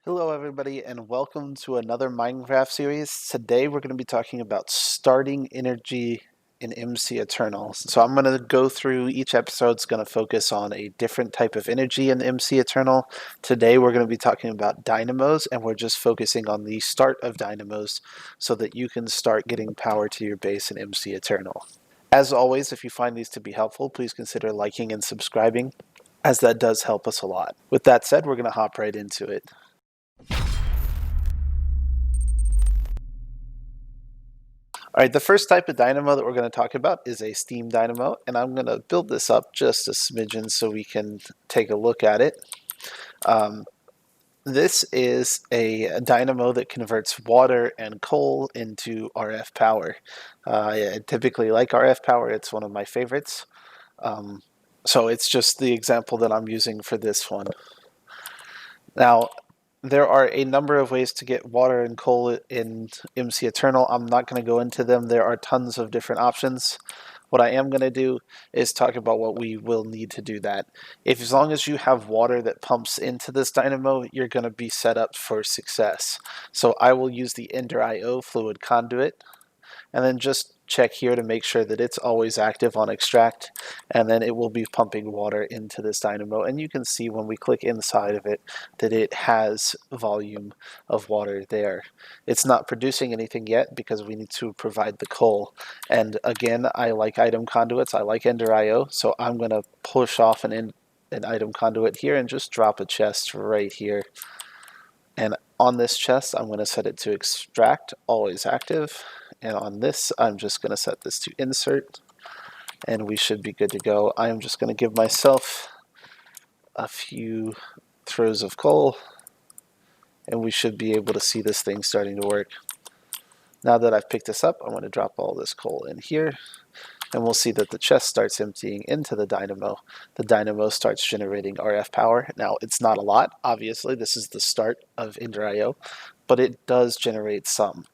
Hello everybody and welcome to another Minecraft series. Today we're going to be talking about starting energy in MC Eternal. So I'm going to go through each episode's going to focus on a different type of energy in MC Eternal. Today we're going to be talking about dynamos, and we're just focusing on the start of dynamos so that you can start getting power to your base in MC Eternal. As always, if you find these to be helpful, please consider liking and subscribing, as that does help us a lot. With that said, we're going to hop right into it. All right, the first type of dynamo that we're going to talk about is a steam dynamo, and I'm going to build this up just a smidgen so we can take a look at it. This is a dynamo that converts water and coal into RF power. I typically like RF power. It's one of my favorites. So it's just the example that I'm using for this one. Now, there are a number of ways to get water and coal in MC Eternal. I'm not going to go into them. There are tons of different options. What I am going to do is talk about what we will need to do that. As long as you have water that pumps into this dynamo, you're going to be set up for success. So I will use the Ender IO fluid conduit, and then just check here to make sure that it's always active on extract, and then it will be pumping water into this dynamo. And you can see when we click inside of it that it has volume of water there. It's not producing anything yet because we need to provide the coal. And again, I like item conduits. I like Ender IO, so I'm going to push off an item conduit here and just drop a chest right here. And on this chest, I'm going to set it to extract, always active. And on this, I'm just going to set this to insert, and we should be good to go. I'm just going to give myself a few throws of coal, and we should be able to see this thing starting to work. Now that I've picked this up, I'm going to drop all this coal in here, and we'll see that the chest starts emptying into the dynamo. The dynamo starts generating RF power. Now, it's not a lot, obviously. This is the start of Ender IO, but it does generate some.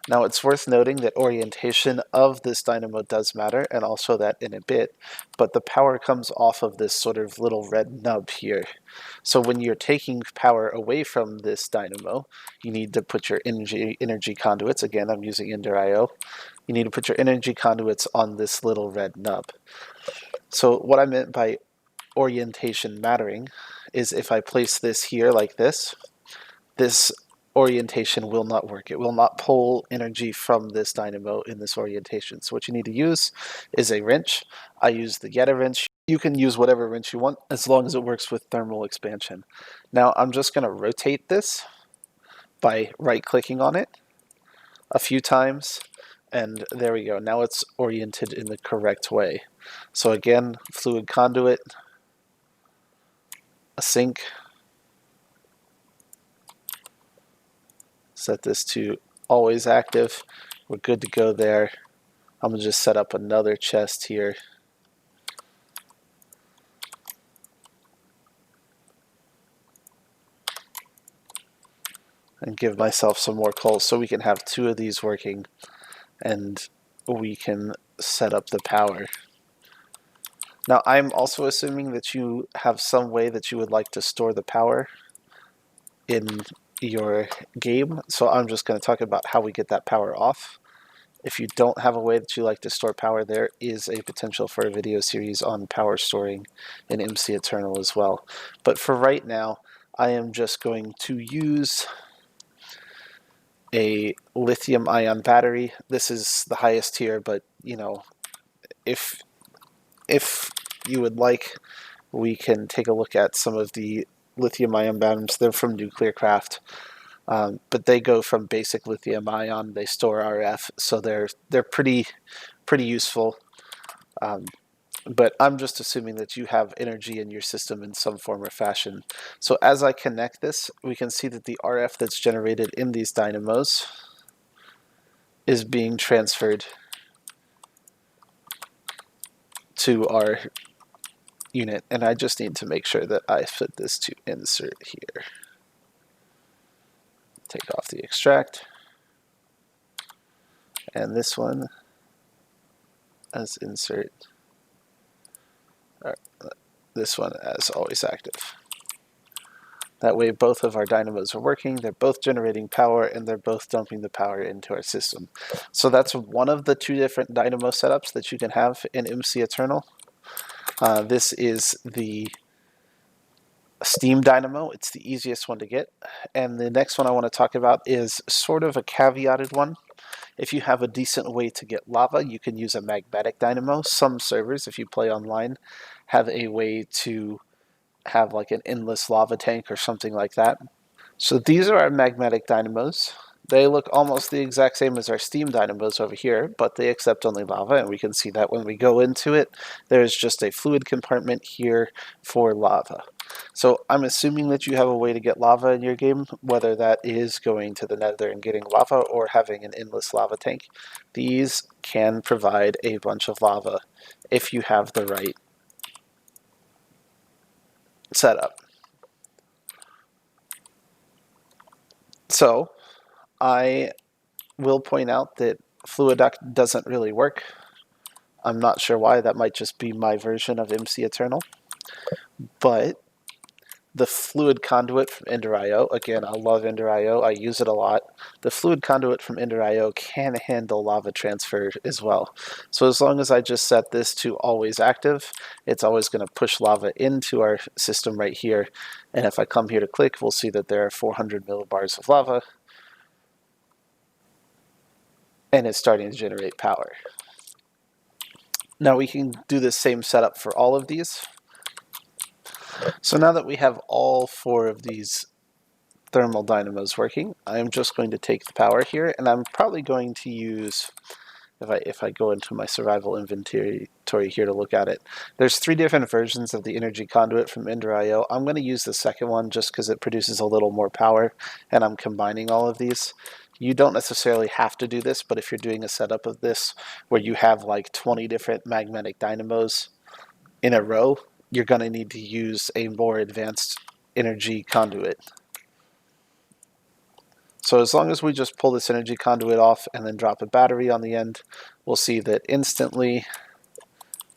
Now, it's worth noting that orientation of this dynamo does matter, and also that in a bit, but the power comes off of this sort of little red nub here. So when you're taking power away from this dynamo, you need to put your energy conduits, again, I'm using Ender IO, you need to put your energy conduits on this little red nub. So what I meant by orientation mattering is if I place this here like this orientation will not work. It will not pull energy from this dynamo in this orientation. So what you need to use is a wrench. I use the Yeta wrench. You can use whatever wrench you want as long as it works with thermal expansion. Now I'm just going to rotate this by right-clicking on it a few times, and there we go. Now it's oriented in the correct way. So again, fluid conduit, a sink, set this to always active. We're good to go there. I'm going to just set up another chest here. And give myself some more coal so we can have two of these working and we can set up the power. Now, I'm also assuming that you have some way that you would like to store the power in your game, so I'm just going to talk about how we get that power off. If you don't have a way that you like to store power, there is a potential for a video series on power storing in MC Eternal as well. But for right now, I am just going to use a lithium-ion battery. This is the highest tier, but you know, if you would like, we can take a look at some of the lithium-ion batteries. They're from Nuclearcraft, but they go from basic lithium-ion. They store RF, so they're pretty useful. But I'm just assuming that you have energy in your system in some form or fashion. So as I connect this, we can see that the RF that's generated in these dynamos is being transferred to our unit. And I just need to make sure that I fit this to insert here. Take off the extract. And this one as insert. This one as always active. That way both of our dynamos are working, they're both generating power, and they're both dumping the power into our system. So that's one of the two different dynamo setups that you can have in MC Eternal. This is the Steam Dynamo. It's the easiest one to get. And the next one I want to talk about is sort of a caveated one. If you have a decent way to get lava, you can use a Magmatic Dynamo. Some servers, if you play online, have a way to have like an endless lava tank or something like that. So these are our Magmatic Dynamos. They look almost the exact same as our Steam Dynamos over here, but they accept only lava, and we can see that when we go into it, there's just a fluid compartment here for lava. So I'm assuming that you have a way to get lava in your game, whether that is going to the nether and getting lava or having an endless lava tank. These can provide a bunch of lava if you have the right setup. So I will point out that Fluiduct doesn't really work. I'm not sure why. That might just be my version of MC Eternal. But the fluid conduit from Ender.io, again, I love Ender.io. I use it a lot. The fluid conduit from Ender.io can handle lava transfer as well. So as long as I just set this to always active, it's always going to push lava into our system right here. And if I come here to click, we'll see that there are 400 millibars of lava. And it's starting to generate power. Now we can do the same setup for all of these. So now that we have all 4 of these thermal dynamos working, I'm just going to take the power here, and I'm probably going to use, if I go into my survival inventory here to look at it, there's 3 different versions of the energy conduit from Ender.io. I'm going to use the second one just because it produces a little more power, and I'm combining all of these. You don't necessarily have to do this, but if you're doing a setup of this where you have like 20 different magmatic dynamos in a row, you're going to need to use a more advanced energy conduit. So as long as we just pull this energy conduit off and then drop a battery on the end, we'll see that instantly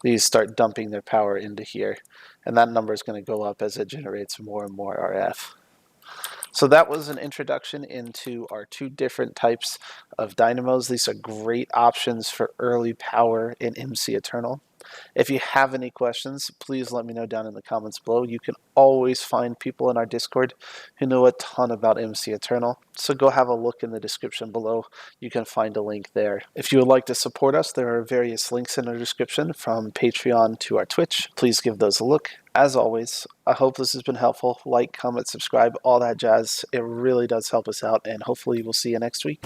these start dumping their power into here. And that number is going to go up as it generates more and more RF. So that was an introduction into our 2 different types of dynamos. These are great options for early power in MC Eternal. If you have any questions, please let me know down in the comments below. You can always find people in our Discord who know a ton about MC Eternal, so go have a look in the description below. You can find a link there. If you would like to support us, there are various links in the description from Patreon to our Twitch. Please give those a look. As always, I hope this has been helpful. Like, comment, subscribe, all that jazz. It really does help us out, and hopefully we'll see you next week.